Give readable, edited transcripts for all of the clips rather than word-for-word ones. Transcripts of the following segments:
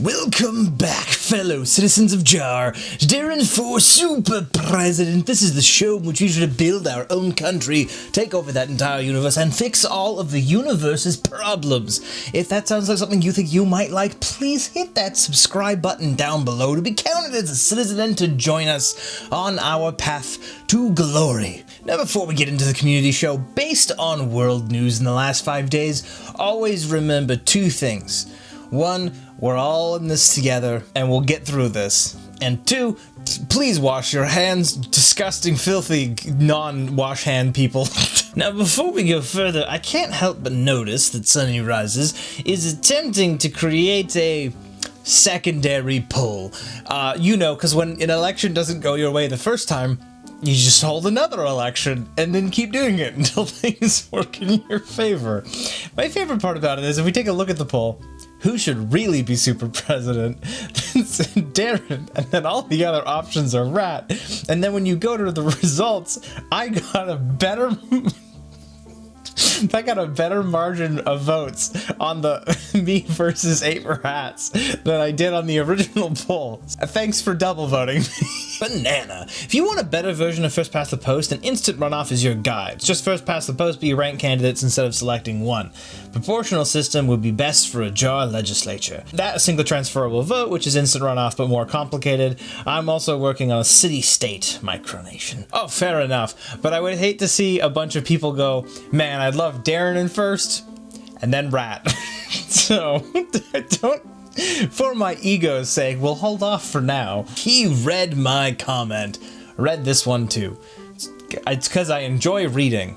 Welcome back, fellow citizens of Jar, to Deron for Super President. This is the show in which we try to build our own country, take over that entire universe, and fix all of the universe's problems. If that sounds like something you think you might like, please hit that subscribe button down below to be counted as a citizen and to join us on our path to glory. Now, before we get into the community show, based on world news in the last 5 days, always remember two things. One, we're all in this together, and we'll get through this. And two, please wash your hands, disgusting, filthy, non-wash hand people. Now, before we go further, I can't help but notice that Sunny Rises is attempting to create a secondary poll. Because when an election doesn't go your way the first time, you just hold another election and then keep doing it until things work in your favor. My favorite part about it is if we take a look at the poll, who should really be super president? It's Deron, and then all the other options are Rat. And then when you go to the results, I got a better margin of votes on the me versus 8 rats than I did on the original poll. Thanks for double voting. Banana. If you want a better version of First Past the Post, an instant runoff is your guide. It's just First Past the Post, but you rank candidates instead of selecting one. Proportional system would be best for a Jar legislature. That single transferable vote, which is instant runoff but more complicated. I'm also working on a city-state micronation. Oh, fair enough. But I would hate to see a bunch of people go, man, I'd love Deron in first, and then Rat. So, I don't... For my ego's sake, we'll hold off for now. He read my comment. Read this one too. It's because I enjoy reading.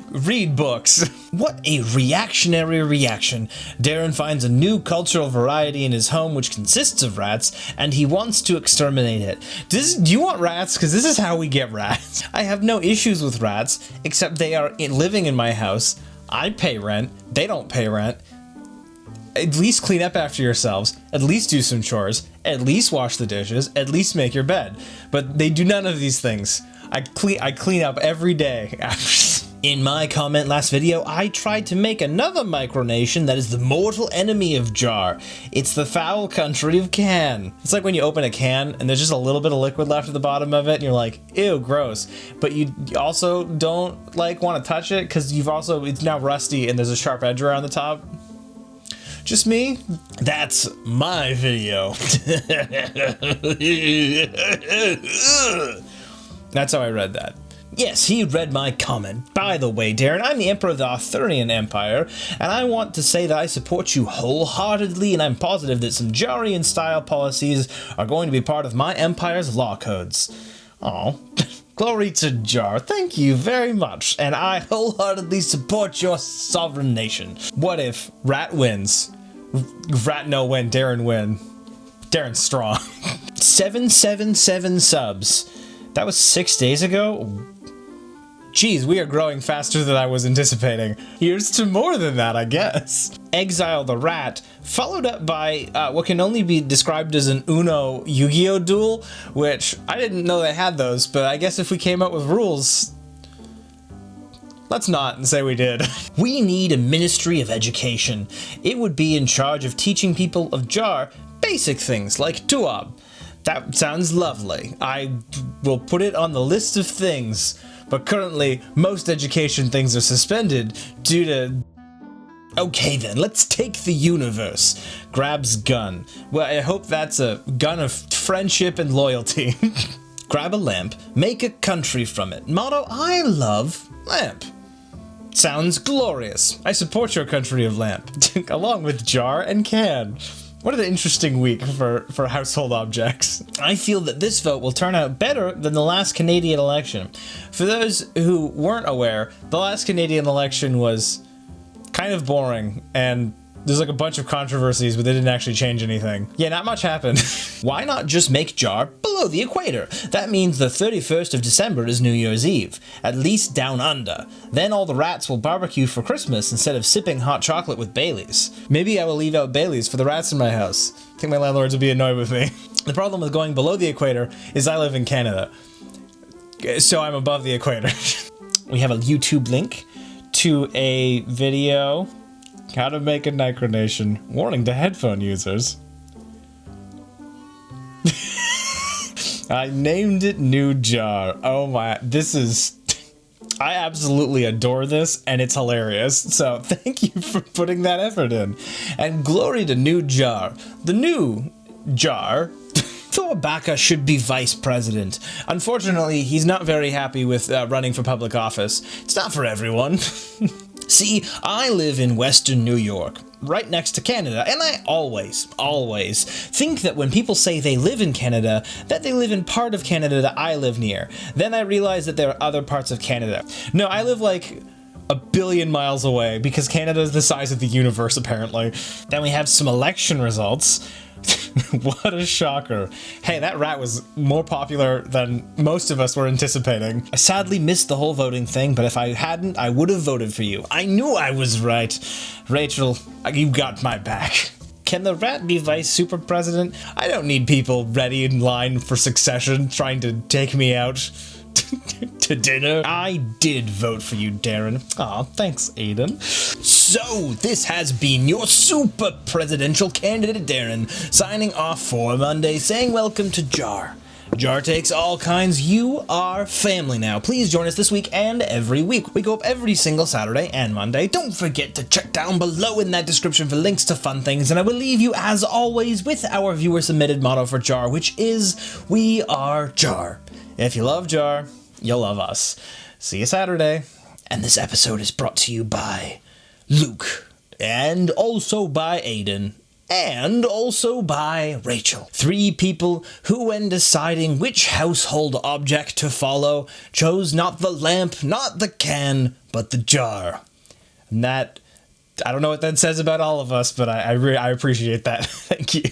Read books. What a reactionary reaction. Deron finds a new cultural variety in his home which consists of rats, and he wants to exterminate it. Do you want rats? Because this is how we get rats. I have no issues with rats, except they are living in my house. I pay rent. They don't pay rent. At least clean up after yourselves, at least do some chores, at least wash the dishes, at least make your bed. But they do none of these things. I clean up every day. In my comment last video, I tried to make another micronation that is the mortal enemy of Jar. It's the foul country of Can. It's like when you open a can and there's just a little bit of liquid left at the bottom of it and you're like, ew, gross. But you also don't want to touch it because it's now rusty and there's a sharp edge around the top. Just me? That's my video. That's how I read that. Yes, he read my comment. By the way, Deron, I'm the Emperor of the Arthurian Empire, and I want to say that I support you wholeheartedly, and I'm positive that some Jarian-style policies are going to be part of my empire's law codes. Oh, glory to Jar. Thank you very much, and I wholeheartedly support your sovereign nation. What if Rat wins? Rat no win, Deron win. Deron's strong. 777 subs. That was 6 days ago? Geez, we are growing faster than I was anticipating. Here's to more than that, I guess. Exile the Rat, followed up by what can only be described as an Uno Yu-Gi-Oh duel, which I didn't know they had those, but I guess if we came up with rules, let's not say we did. We need a Ministry of Education. It would be in charge of teaching people of Jar basic things like Tuab. That sounds lovely. I will put it on the list of things, but currently most education things are suspended due to... Okay then, let's take the universe. Grabs gun. Well, I hope that's a gun of friendship and loyalty. Grab a lamp, make a country from it. Motto, I love lamp. Sounds glorious. I support your country of lamp, along with Jar and Can. What an interesting week for household objects. I feel that this vote will turn out better than the last Canadian election. For those who weren't aware, the last Canadian election was kind of boring, and there's like a bunch of controversies, but they didn't actually change anything. Yeah, not much happened. Why not just make Jar below the equator? That means the 31st of December is New Year's Eve, at least down under. Then all the rats will barbecue for Christmas instead of sipping hot chocolate with Baileys. Maybe I will leave out Baileys for the rats in my house. I think my landlords will be annoyed with me. The problem with going below the equator is I live in Canada, so I'm above the equator. We have a YouTube link to a video How to make a Micronation. Warning to headphone users. I named it New Jar. Oh my, this is... I absolutely adore this, and it's hilarious. So thank you for putting that effort in. And glory to New Jar. The new Jar... Thorabaka should be vice president. Unfortunately, he's not very happy with running for public office. It's not for everyone. See, I live in Western New York, right next to Canada, and I always think that when people say they live in Canada, that they live in part of Canada that I live near. Then I realize that there are other parts of Canada. No, I live like a billion miles away because Canada is the size of the universe, apparently. Then we have some election results. What a shocker. Hey, that rat was more popular than most of us were anticipating. I sadly missed the whole voting thing, but if I hadn't, I would have voted for you. I knew I was right. Rachel, you got my back. Can the rat be vice super president? I don't need people ready in line for succession trying to take me out to dinner. I did vote for you, Deron. Aw, thanks, Aiden. So, this has been your super presidential candidate, Deron, signing off for Monday, saying welcome to Jar. Jar takes all kinds. You are family now. Please join us this week and every week. We go up every single Saturday and Monday. Don't forget to check down below in that description for links to fun things, and I will leave you, as always, with our viewer-submitted motto for Jar, which is, we are Jar. If you love Jar, you'll love us. See you Saturday. And this episode is brought to you by Luke, and also by Aiden, and also by Rachel. 3 people who, when deciding which household object to follow, chose not the lamp, not the can, but the jar. And that, I don't know what that says about all of us, but I appreciate that. Thank you.